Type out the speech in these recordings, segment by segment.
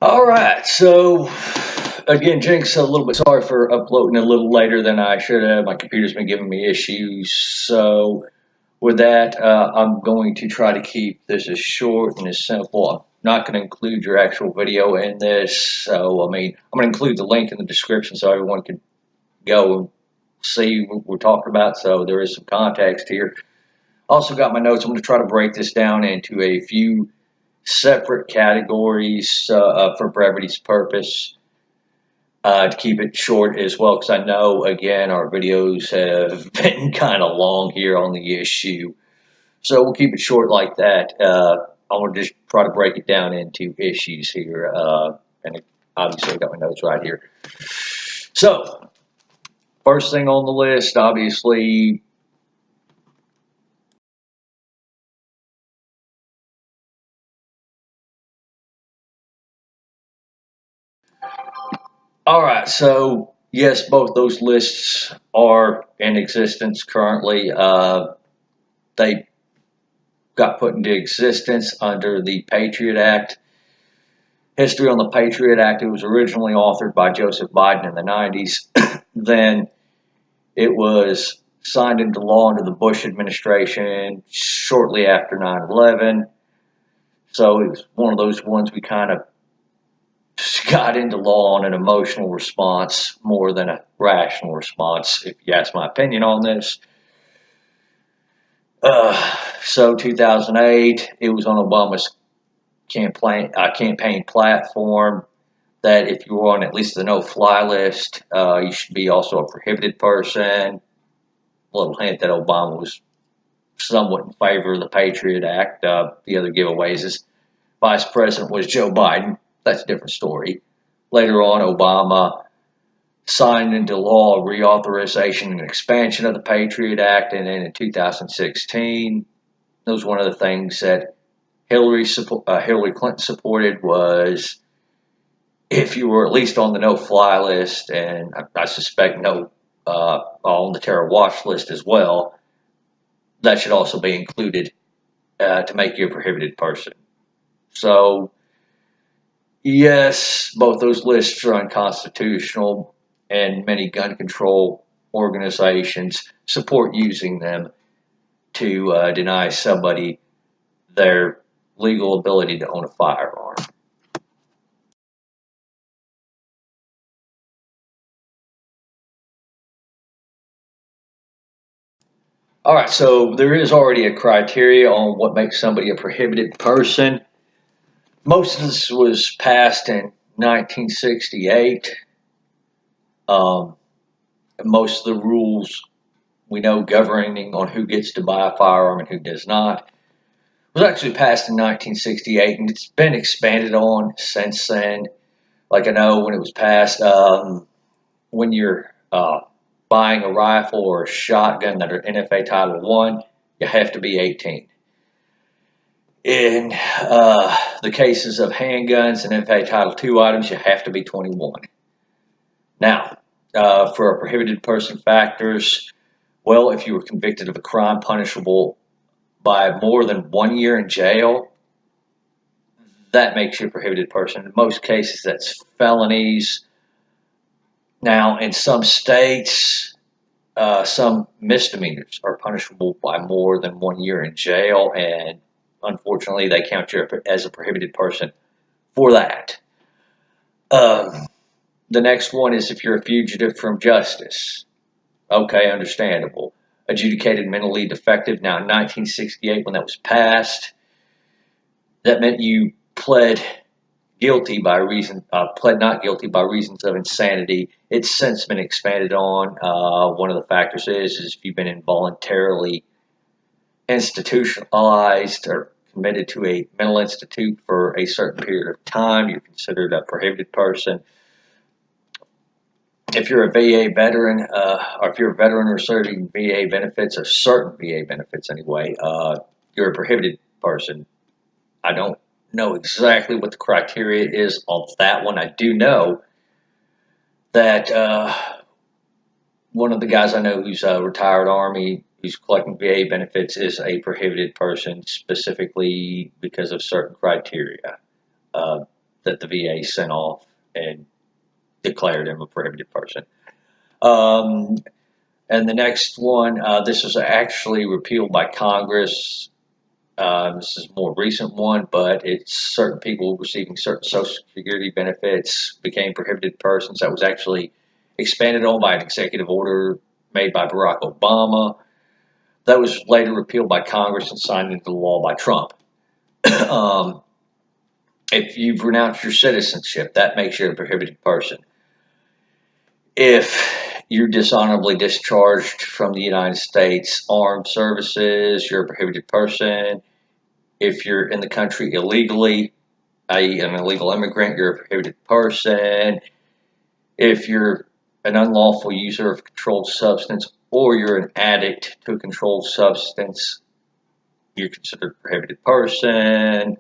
All right, so again, Jinx, a little bit sorry for uploading a little later than I should have. My computer's been giving me issues. So, with that, I'm going to try to keep this as short and as simple. I'm not going to include your actual video in this. So, I'm going to include the link in the description so everyone can go and see what we're talking about. So, there is some context here. Also, got my notes. I'm going to try to break this down into a few separate categories for brevity's purpose to keep it short as well, because I know, again, our videos have been kind of long here on the issue. So we'll keep it short like that. I want to just try to break it down into issues here. And obviously, I got my notes right here. So, first thing on the list, obviously, all right, so yes, both those lists are in existence currently. They got put into existence under the Patriot Act. History on the Patriot Act, it was originally authored by Joseph Biden in the 90s. Then it was signed into law under the Bush administration shortly after 9/11. So it was one of those ones we kind of got into law on an emotional response more than a rational response, if you ask my opinion on this. So 2008, it was on Obama's campaign platform that if you were on at least the no-fly list, you should be also a prohibited person. A little hint that Obama was somewhat in favor of the Patriot Act. The other giveaways is Vice President was Joe Biden. That's a different story. Later on, Obama signed into law reauthorization and expansion of the Patriot Act, and then in 2016, that was one of the things that Hillary Clinton supported was if you were at least on the no-fly list, and I suspect on the terror watch list as well, that should also be included to make you a prohibited person. So, yes, both those lists are unconstitutional, and many gun control organizations support using them to deny somebody their legal ability to own a firearm. All right, so there is already a criteria on what makes somebody a prohibited person. Most of this was passed in 1968. Most of the rules we know governing on who gets to buy a firearm and who does not was actually passed in 1968, and it's been expanded on since then. Like I know when it was passed, when you're buying a rifle or a shotgun that are NFA Title I, you have to be 18. In the cases of handguns and NFA Title II items, you have to be 21. Now, for prohibited person factors, well, if you were convicted of a crime punishable by more than 1 year in jail, that makes you a prohibited person. In most cases, that's felonies. Now, in some states, some misdemeanors are punishable by more than 1 year in jail, and unfortunately, they count you as a prohibited person for that. The next one is if you're a fugitive from justice. Okay, understandable. Adjudicated mentally defective. Now, in 1968, when that was passed, that meant you pled not guilty by reasons of insanity. It's since been expanded on. One of the factors is if you've been involuntarily institutionalized or committed to a mental institute for a certain period of time, you're considered a prohibited person. If you're a VA veteran, or if you're a veteran receiving VA benefits, or certain VA benefits anyway, you're a prohibited person. I don't know exactly what the criteria is on that one. I do know that one of the guys I know who's a retired Army, who's collecting VA benefits, is a prohibited person specifically because of certain criteria. that the VA sent off and declared him a prohibited person. Um, and the next one, this was actually repealed by Congress. This is a more recent one, but it's certain people receiving certain Social Security benefits became prohibited persons. That was actually expanded on by an executive order made by Barack Obama. That was later repealed by Congress and signed into law by Trump. um, if you've renounced your citizenship, that makes you a prohibited person. If you're dishonorably discharged from the United States Armed Services, you're a prohibited person. If you're in the country illegally, i.e., an illegal immigrant, you're a prohibited person. If you're an unlawful user of a controlled substance or you're an addict to a controlled substance, you're considered a prohibited person.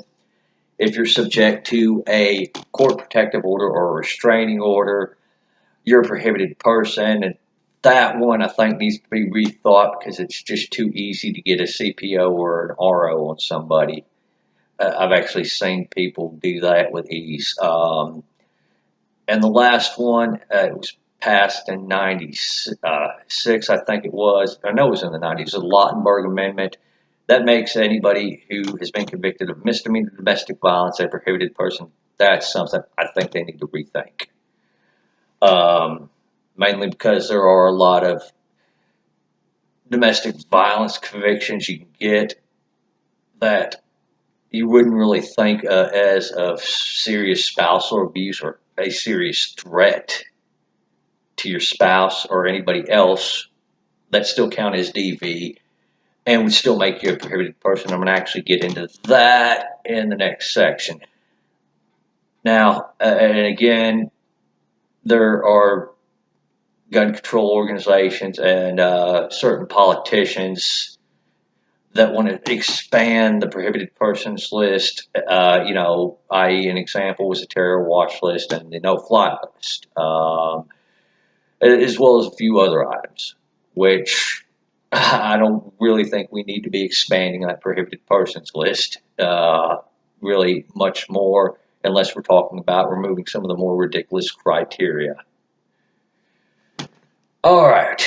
If you're subject to a court protective order or a restraining order, you're a prohibited person. And that one I think needs to be rethought because it's just too easy to get a CPO or an RO on somebody. I've actually seen people do that with ease. And the last one, it was passed in 96, I think it was. I know it was in the 90s, the Lautenberg Amendment. That makes anybody who has been convicted of misdemeanor domestic violence a prohibited person. That's something I think they need to rethink. Mainly because there are a lot of domestic violence convictions you can get that you wouldn't really think as of serious spousal abuse or a serious threat to your spouse or anybody else that still count as DV and would still make you a prohibited person. I'm going to actually get into that in the next section. Now, and again, there are gun control organizations and certain politicians that want to expand the prohibited persons list, i.e. an example was the terror watch list and the no-fly list, as well as a few other items, which I don't really think we need to be expanding that prohibited persons list really much more unless we're talking about removing some of the more ridiculous criteria. All right.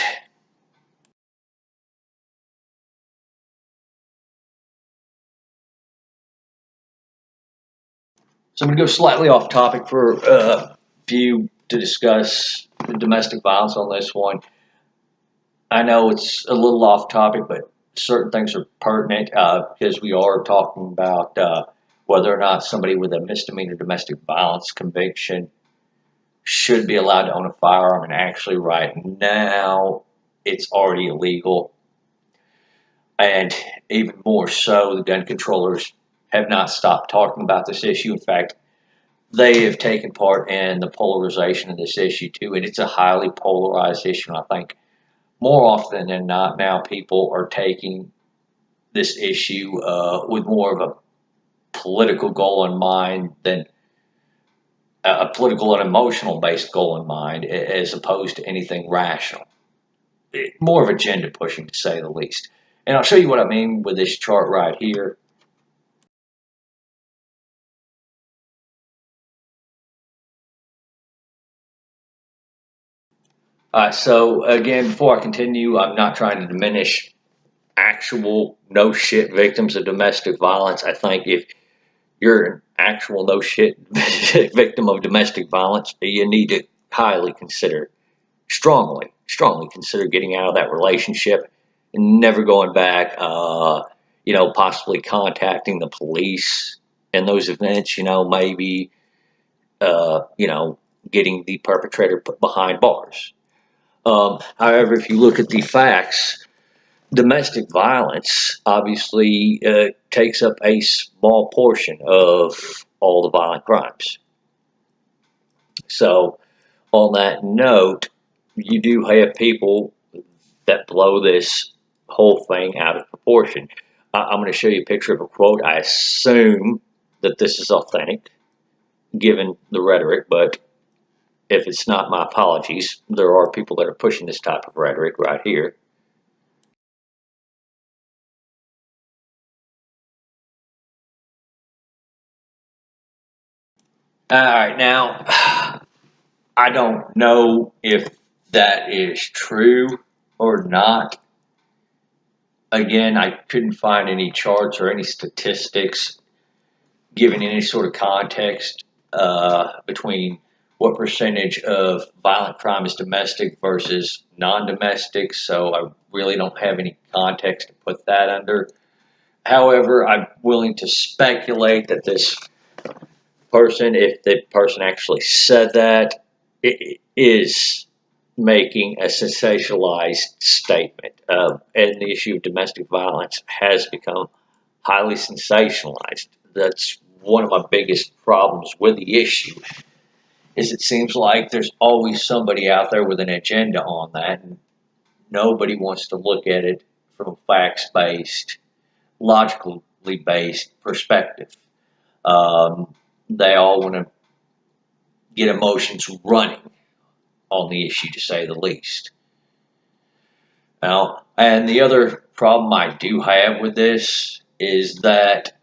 So I'm going to go slightly off topic for a few to discuss the domestic violence on this one. I know it's a little off topic, but certain things are pertinent because we are talking about whether or not somebody with a misdemeanor domestic violence conviction should be allowed to own a firearm. And actually, right now, it's already illegal. And even more so, the gun controllers have not stopped talking about this issue. In fact, they have taken part in the polarization of this issue too, and it's a highly polarized issue. And I think more often than not now people are taking this issue with more of a political goal in mind than a political and emotional based goal in mind as opposed to anything rational. More of agenda pushing to say the least. And I'll show you what I mean with this chart right here. So again, before I continue, I'm not trying to diminish actual no shit victims of domestic violence. I think if you're an actual no shit victim of domestic violence, you need to highly consider, strongly consider getting out of that relationship and never going back. Possibly contacting the police in those events. Maybe getting the perpetrator put behind bars. However, if you look at the facts, domestic violence obviously takes up a small portion of all the violent crimes. So, on that note, you do have people that blow this whole thing out of proportion. I'm going to show you a picture of a quote. I assume that this is authentic, given the rhetoric, but if it's not, my apologies. There are people that are pushing this type of rhetoric right here. All right, now I don't know if that is true or not. Again, I couldn't find any charts or any statistics giving any sort of context between what percentage of violent crime is domestic versus non-domestic. So I really don't have any context to put that under. However, I'm willing to speculate that this person, if the person actually said that, is making a sensationalized statement. And the issue of domestic violence has become highly sensationalized. That's one of my biggest problems with the issue. Is it seems like there's always somebody out there with an agenda on that, and nobody wants to look at it from a facts-based, logically based perspective. They all want to get emotions running on the issue, to say the least. Now, and the other problem I do have with this is that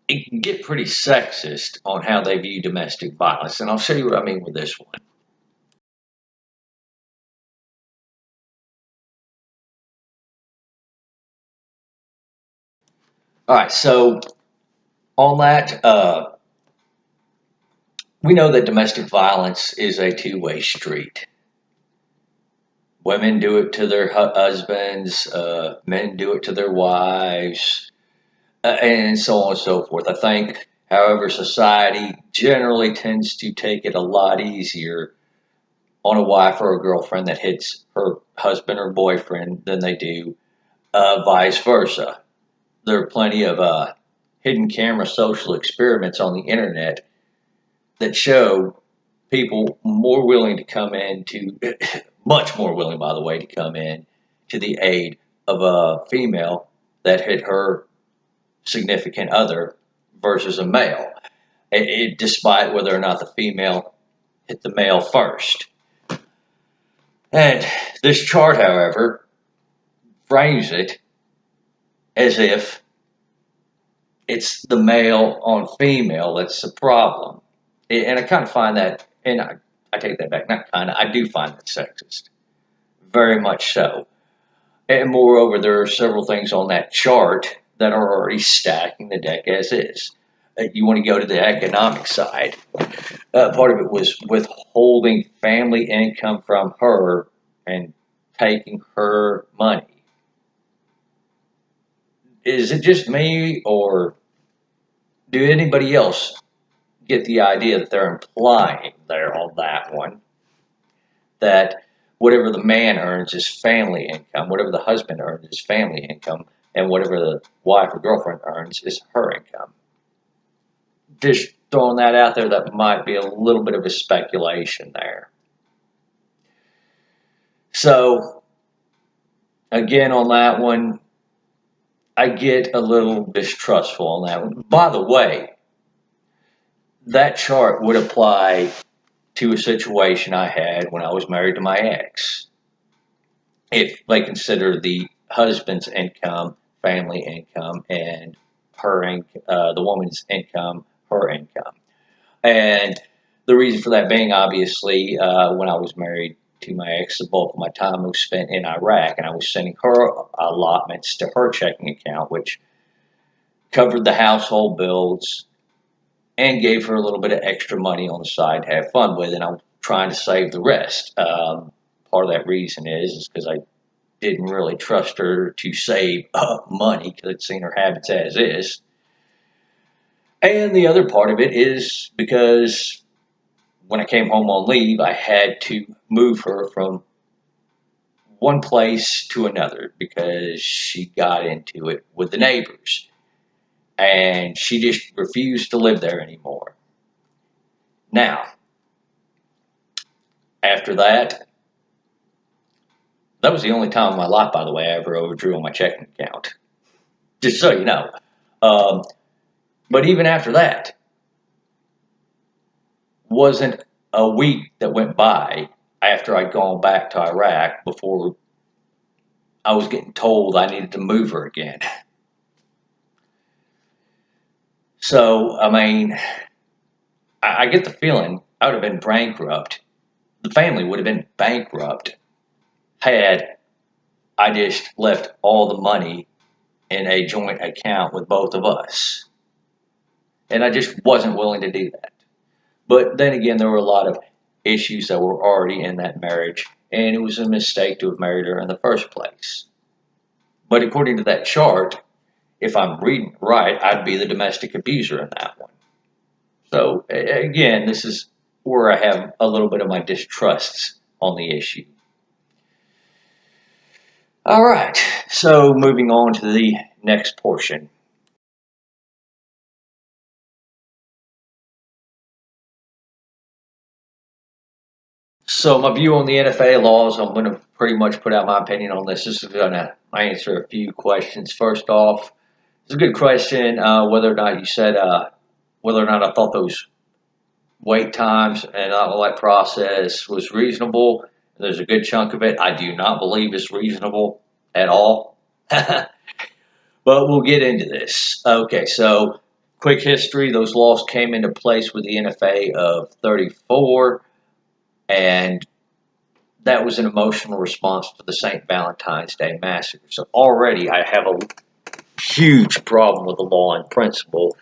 it can get pretty sexist on how they view domestic violence, and I'll show you what I mean with this one. All right, so on that, we know that domestic violence is a two-way street. Women do it to their husbands, men do it to their wives, and so on and so forth. I think, however, society generally tends to take it a lot easier on a wife or a girlfriend that hits her husband or boyfriend than they do vice versa. There are plenty of hidden camera social experiments on the internet that show people more willing to come in to, much more willing, by the way, to come in to the aid of a female that hit her significant other versus a male, despite whether or not the female hit the male first. And this chart, however, frames it as if it's the male on female that's the problem. And I kind of find that, and I take that back, not kind of, I do find that sexist. Very much so. And moreover, there are several things on that chart that are already stacking the deck as is. You want to go to the economic side. Part of it was withholding family income from her and taking her money. Is it just me, or do anybody else get the idea that they're implying there on that one? That whatever the man earns is family income, whatever the husband earns is family income, and whatever the wife or girlfriend earns is her income. Just throwing that out there, that might be a little bit of a speculation there. So, again, on that one, I get a little distrustful on that one. By the way, that chart would apply to a situation I had when I was married to my ex. If they consider the husband's income family income and the woman's income her income. And the reason for that being, obviously, when I was married to my ex, the bulk of my time was spent in Iraq, and I was sending her allotments to her checking account, which covered the household bills and gave her a little bit of extra money on the side to have fun with, and I'm trying to save the rest. Part of that reason is because I didn't really trust her to save up money because I'd seen her habits as is. And the other part of it is because when I came home on leave, I had to move her from one place to another because she got into it with the neighbors. And she just refused to live there anymore. Now, after that, that was the only time in my life, by the way, I ever overdrew on my checking account. Just so you know. But even after that, wasn't a week that went by after I'd gone back to Iraq before I was getting told I needed to move her again. So, I mean, I get the feeling I would have been bankrupt. The family would have been bankrupt had I just left all the money in a joint account with both of us. And I just wasn't willing to do that. But then again, there were a lot of issues that were already in that marriage, and it was a mistake to have married her in the first place. But according to that chart, if I'm reading right, I'd be the domestic abuser in that one. So again, this is where I have a little bit of my distrusts on the issue. All right, so moving on to the next portion. So my view on the NFA laws, I'm going to pretty much put out my opinion on this. This is going to answer a few questions. First off, it's a good question whether or not you said whether or not I thought those wait times and all that process was reasonable. There's a good chunk of it I do not believe is reasonable at all. But we'll get into this. Okay, so quick history. Those laws came into place with the NFA of 34, and that was an emotional response to the St. Valentine's Day Massacre. So already I have a huge problem with the law in principle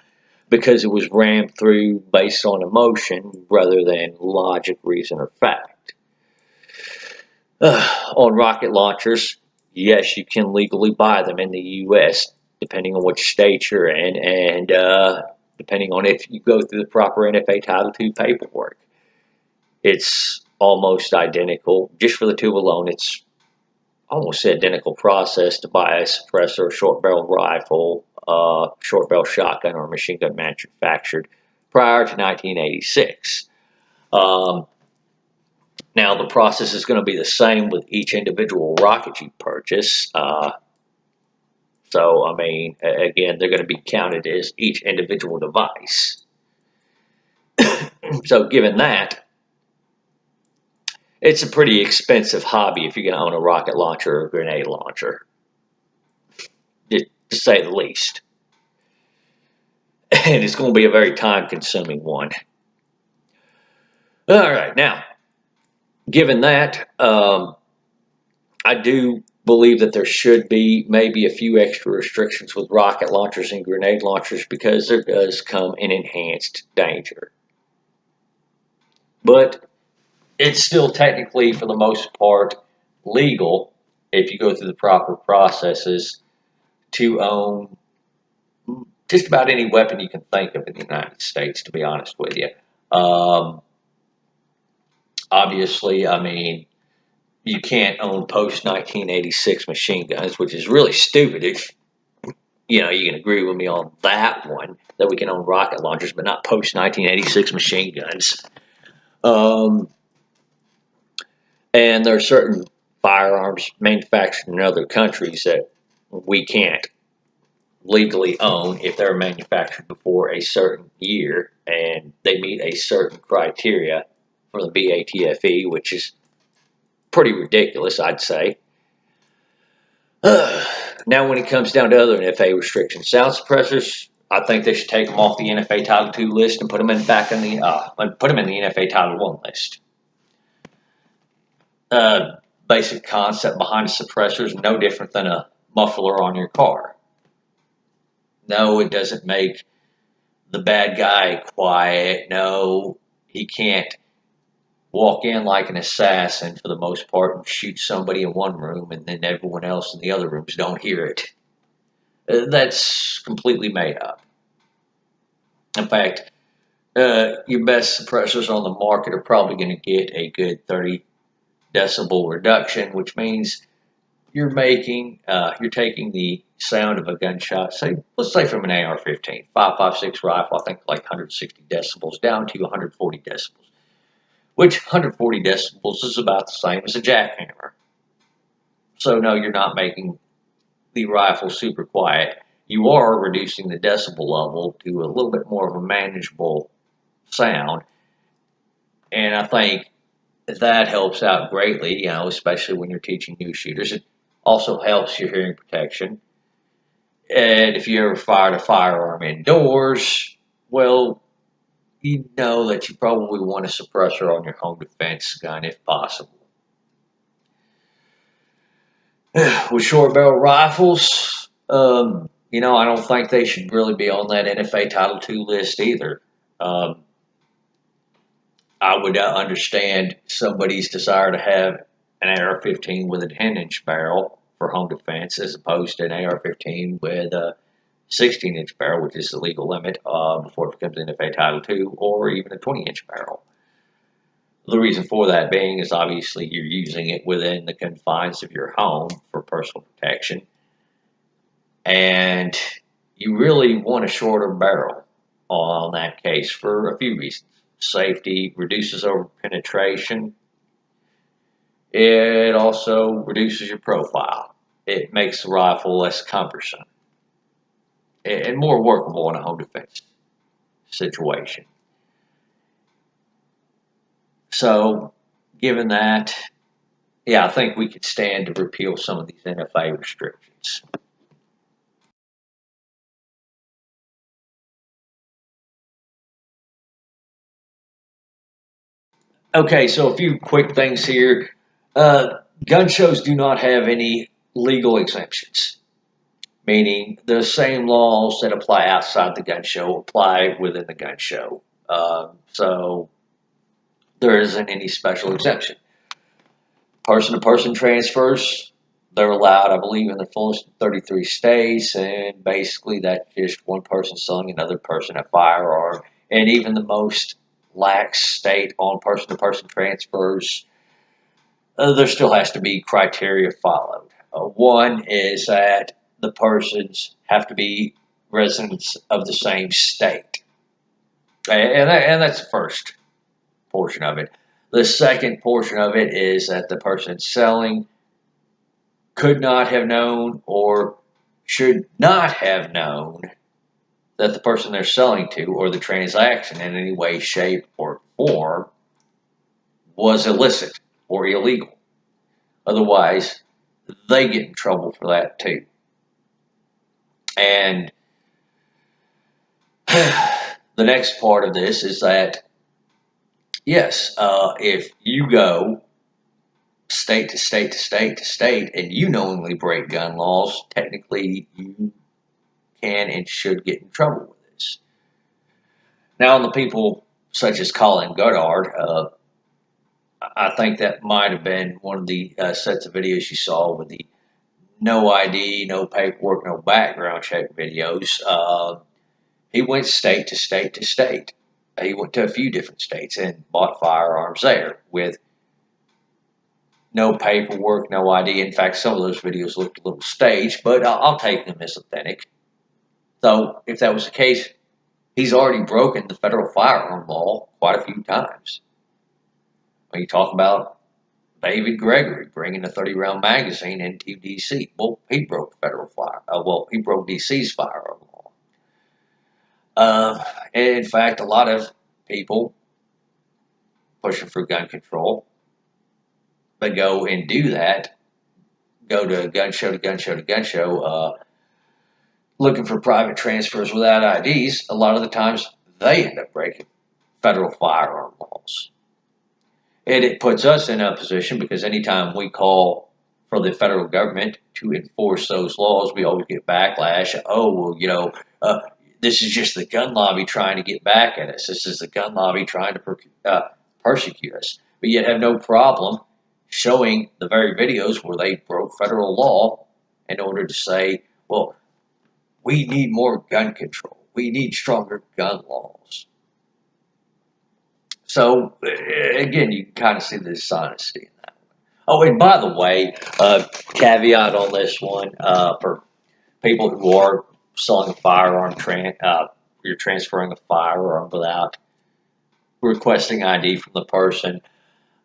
because it was rammed through based on emotion rather than logic, reason, or fact. On rocket launchers, yes, you can legally buy them in the U.S. depending on which state you're in and depending on if you go through the proper NFA Title II paperwork. It's almost identical. Just for the tube alone, it's almost the identical process to buy a suppressor, short barrel rifle, short barrel shotgun, or machine gun manufactured prior to 1986. Now, the process is going to be the same with each individual rocket you purchase. So, I mean, again, they're going to be counted as each individual device. So, given that, it's a pretty expensive hobby if you're going to own a rocket launcher or a grenade launcher, to say the least. And it's going to be a very time-consuming one. All right, now, given that, I do believe that there should be maybe a few extra restrictions with rocket launchers and grenade launchers because there does come an enhanced danger. But it's still technically, for the most part, legal if you go through the proper processes to own just about any weapon you can think of in the United States, to be honest with you. Obviously, I mean, you can't own post-1986 machine guns, which is really stupid. If you can agree with me on that one, that we can own rocket launchers, but not post-1986 machine guns. And there are certain firearms manufactured in other countries that we can't legally own if they're manufactured before a certain year and they meet a certain criteria for the BATFE, which is pretty ridiculous, I'd say. Now, when it comes down to other NFA restrictions, sound suppressors, I think they should take them off the NFA Title II list and put them back in the NFA Title I list. Basic concept behind a suppressor is no different than a muffler on your car. No, it doesn't make the bad guy quiet. No, he can't walk in like an assassin for the most part and shoot somebody in one room and then everyone else in the other rooms don't hear it. That's completely made up. In fact, your best suppressors on the market are probably going to get a good 30 decibel reduction, which means you're taking the sound of a gunshot, let's say from an AR-15, 5.56 rifle, I think like 160 decibels down to 140 decibels, which 140 decibels is about the same as a jackhammer. So no, you're not making the rifle super quiet. You are reducing the decibel level to a little bit more of a manageable sound, and I think that helps out greatly, especially when you're teaching new shooters. It also helps your hearing protection. And if you ever fired a firearm indoors, well, you know that you probably want a suppressor on your home defense gun if possible. With short barrel rifles, I don't think they should really be on that NFA Title II list either. Um, I would understand somebody's desire to have an AR-15 with a 10-inch barrel for home defense as opposed to an AR-15 with a 16-inch barrel, which is the legal limit before it becomes NFA Title II, or even a 20-inch barrel. The reason for that being is obviously you're using it within the confines of your home for personal protection, and you really want a shorter barrel on that case for a few reasons. Safety, reduces over penetration. It also reduces your profile. It makes the rifle less cumbersome and more workable in a home defense situation. So, given that, yeah, I think we could stand to repeal some of these NFA restrictions. Okay, so a few quick things here. Gun shows do not have any legal exemptions, meaning the same laws that apply outside the gun show apply within the gun show. So there isn't any special exemption. Person to person transfers, they're allowed, I believe, in the fullest 33 states, and basically that's just one person selling another person a firearm. And even the most lax state on person to person transfers, there still has to be criteria followed. One is that the persons have to be residents of the same state. And that's the first portion of it. The second portion of it is that the person selling could not have known or should not have known that the person they're selling to or the transaction in any way, shape, or form was illicit or illegal. Otherwise, they get in trouble for that too. And the next part of this is that, yes, if you go state to state to state to state and you knowingly break gun laws, technically you can and should get in trouble with this. Now, on the people such as Colin Goddard, I think that might have been one of the sets of videos you saw with the no ID, no paperwork, no background check videos. He went state to state to state. He went to a few different states and bought firearms there with no paperwork, no ID. In fact, some of those videos looked a little staged, but I'll take them as authentic. So, if that was the case, he's already broken the federal firearm law quite a few times. When you talk about David Gregory bringing a 30-round magazine into D.C., well, he broke federal he broke D.C.'s firearm law. In fact, a lot of people pushing for gun control, they go and do that, go to gun show to gun show to gun show, looking for private transfers without IDs. A lot of the times, they end up breaking federal firearm laws. And it puts us in a position because anytime we call for the federal government to enforce those laws, we always get backlash. Oh, well, this is just the gun lobby trying to get back at us. This is the gun lobby trying to persecute us. But yet have no problem showing the very videos where they broke federal law in order to say, well, we need more gun control. We need stronger gun laws. So, again, you can kind of see the dishonesty in that one. Oh, and by the way, caveat on this one, for people who are selling a firearm, you're transferring a firearm without requesting ID from the person,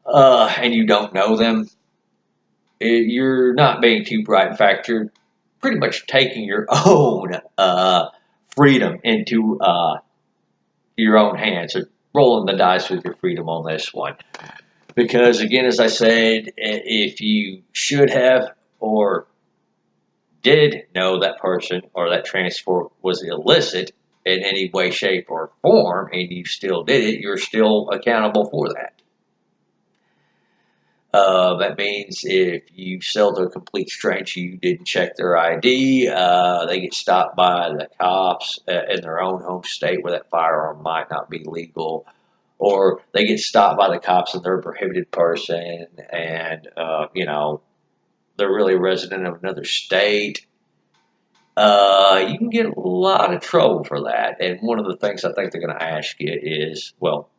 and you don't know them, you're not being too bright. In fact, you're pretty much taking your own freedom into your own hands, or rolling the dice with your freedom on this one. Because, again, as I said, if you should have or did know that person or that transfer was illicit in any way, shape, or form, and you still did it, you're still accountable for that. That means if you sell to a complete stranger, you didn't check their ID, they get stopped by the cops in their own home state where that firearm might not be legal, or they get stopped by the cops and they're a prohibited person, and they're really a resident of another state. You can get a lot of trouble for that. And one of the things I think they're going to ask you is, well,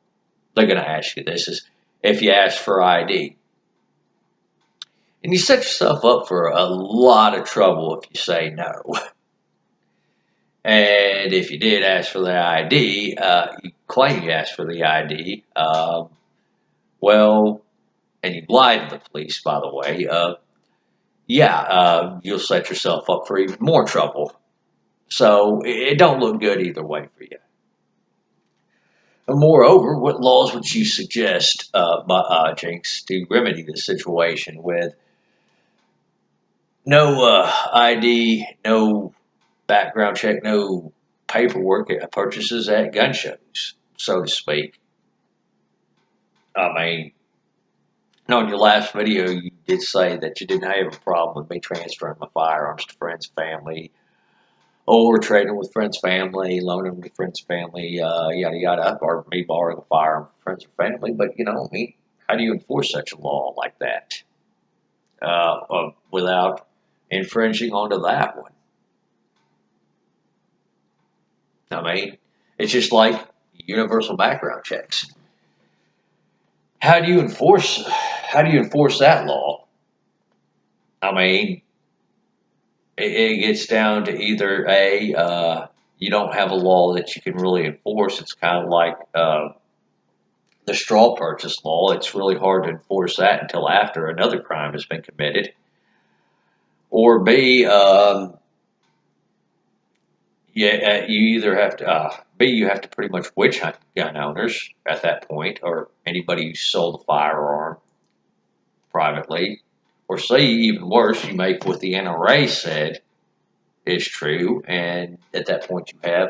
they're going to ask you this is if you ask for ID. And you set yourself up for a lot of trouble if you say no. And if you did ask for the ID, you claim you asked for the ID, well, and you lied to the police, by the way, you'll set yourself up for even more trouble. So it don't look good either way for you. And moreover, what laws would you suggest, Jinks, to remedy this situation with no ID, no background check, no paperwork at purchases at gun shows, so to speak? I mean, in your last video, you did say that you didn't have a problem with me transferring my firearms to friends, family, or trading with friends, family, loaning them to friends, family, yada yada, or me borrowing a firearm from friends or family. But how do you enforce such a law like that without infringing onto that one? I mean, it's just like universal background checks. How do you enforce that law? I mean, it gets down to either you don't have a law that you can really enforce. It's kind of like the straw purchase law. It's really hard to enforce that until after another crime has been committed. Or B, you either have to you have to pretty much witch hunt gun owners at that point, or anybody who sold a firearm privately. Or C, even worse, you make what the NRA said is true, and at that point you have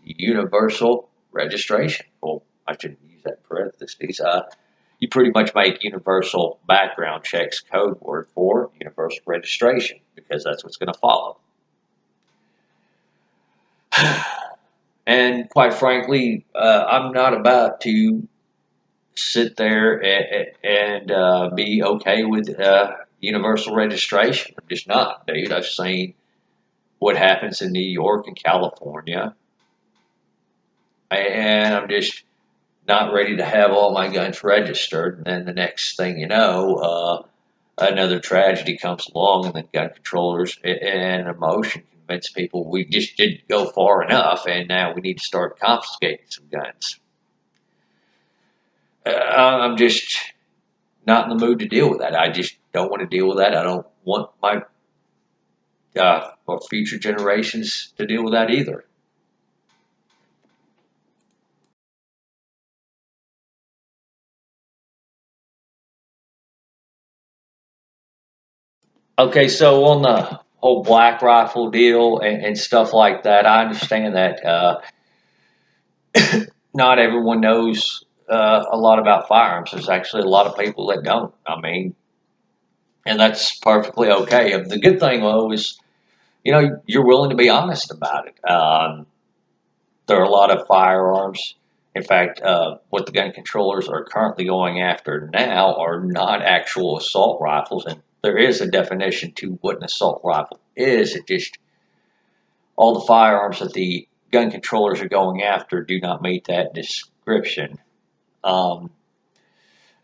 universal registration. Well, I shouldn't use that in parentheses. You pretty much make universal background checks code word for universal registration, because that's what's going to follow. And quite frankly, I'm not about to sit there and be okay with universal registration. I'm just not, dude. I've seen what happens in New York and California, and I'm just not ready to have all my guns registered. And then the next thing you know, another tragedy comes along, and then gun controllers and emotion convince people we just didn't go far enough, and now we need to start confiscating some guns. I'm just not in the mood to deal with that. I just don't want to deal with that. I don't want my or future generations to deal with that either. Okay, so on the whole black rifle deal and stuff like that, I understand that not everyone knows a lot about firearms. There's actually a lot of people that don't. I mean, and that's perfectly okay. The good thing, though, is you're willing to be honest about it. There are a lot of firearms. In fact, what the gun controllers are currently going after now are not actual assault rifles, and there is a definition to what an assault rifle is. It just all the firearms that the gun controllers are going after do not meet that description. Um,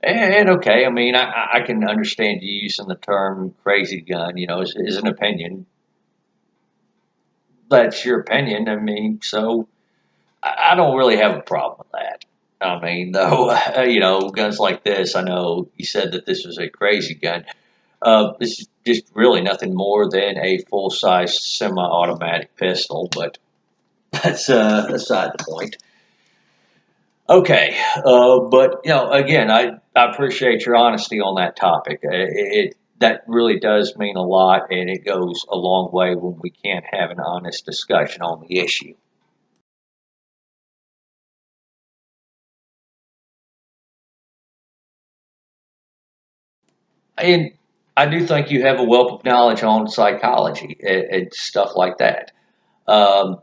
and okay, I mean, I can understand you using the term crazy gun, is an opinion. That's your opinion. I mean, so I don't really have a problem with that. I mean, though, guns like this, I know you said that this was a crazy gun. This is just really nothing more than a full-size semi-automatic pistol, but that's aside the point. Okay, but again, I appreciate your honesty on that topic. That really does mean a lot, and it goes a long way when we can't have an honest discussion on the issue. And I do think you have a wealth of knowledge on psychology and stuff like that. Um,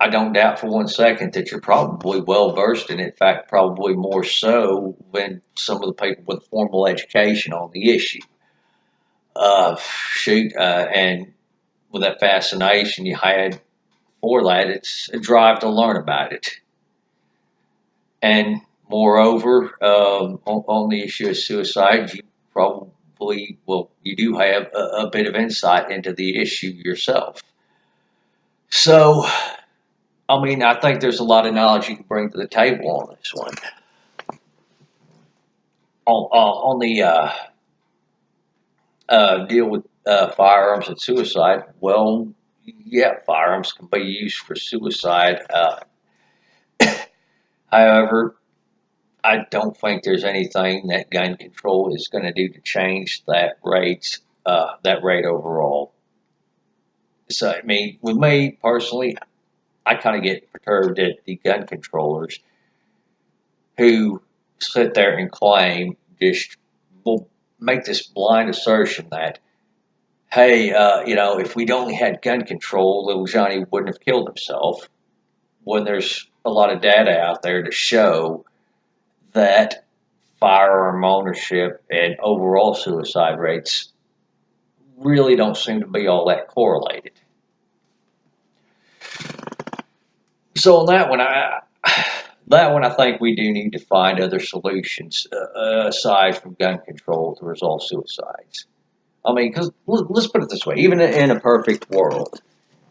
I don't doubt for one second that you're probably well versed in it. In fact, probably more so than some of the people with formal education on the issue. And with that fascination you had for that, it's a drive to learn about it. And moreover, on the issue of suicide, you probably, well, you do have a bit of insight into the issue yourself. So, I mean, I think there's a lot of knowledge you can bring to the table on this one. On the deal with firearms and suicide, well, yeah, firearms can be used for suicide. However, I don't think there's anything that gun control is going to do to change that rate overall. So, I mean, with me personally, I kind of get perturbed at the gun controllers who sit there and claim, just will make this blind assertion that, hey, if we'd only had gun control, little Johnny wouldn't have killed himself. When there's a lot of data out there to show that firearm ownership and overall suicide rates really don't seem to be all that correlated. So on that one, I think we do need to find other solutions aside from gun control to resolve suicides. I mean, because let's put it this way: even in a perfect world,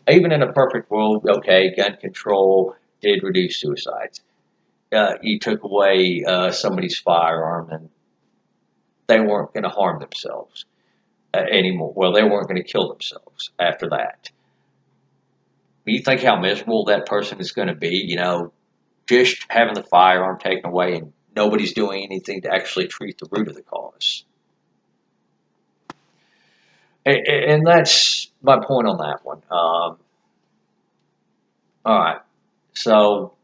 okay, gun control did reduce suicides. You took away somebody's firearm, and they weren't going to harm themselves anymore. Well, they weren't going to kill themselves after that. You think how miserable that person is going to be, just having the firearm taken away and nobody's doing anything to actually treat the root of the cause. And that's my point on that one. All right. So,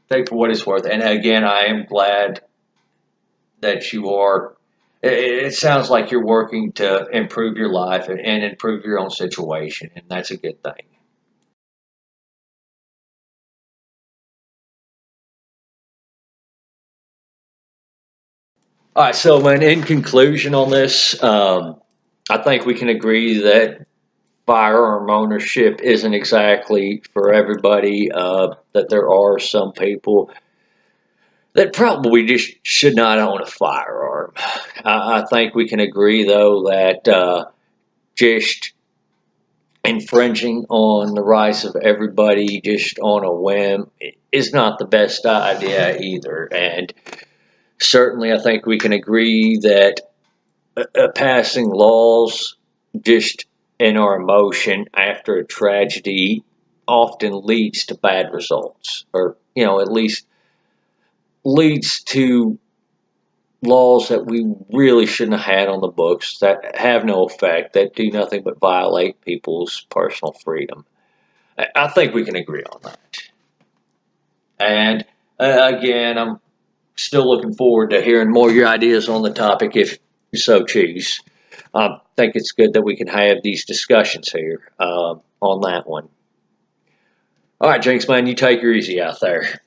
take for what it's worth. And again, I am glad that you are. It sounds like you're working to improve your life and improve your own situation, and that's a good thing. All right, so man, in conclusion on this, I think we can agree that firearm ownership isn't exactly for everybody. That there are some people that probably just should not own a firearm. I think we can agree, though, that just infringing on the rights of everybody just on a whim is not the best idea either. And certainly, I think we can agree that passing laws just in our emotion after a tragedy often leads to bad results, or at least leads to laws that we really shouldn't have had on the books, that have no effect, that do nothing but violate people's personal freedom. I think we can agree on that. And again, I'm still looking forward to hearing more of your ideas on the topic if you so choose. I think it's good that we can have these discussions here on that one. All right, Jinx, man, you take her easy out there.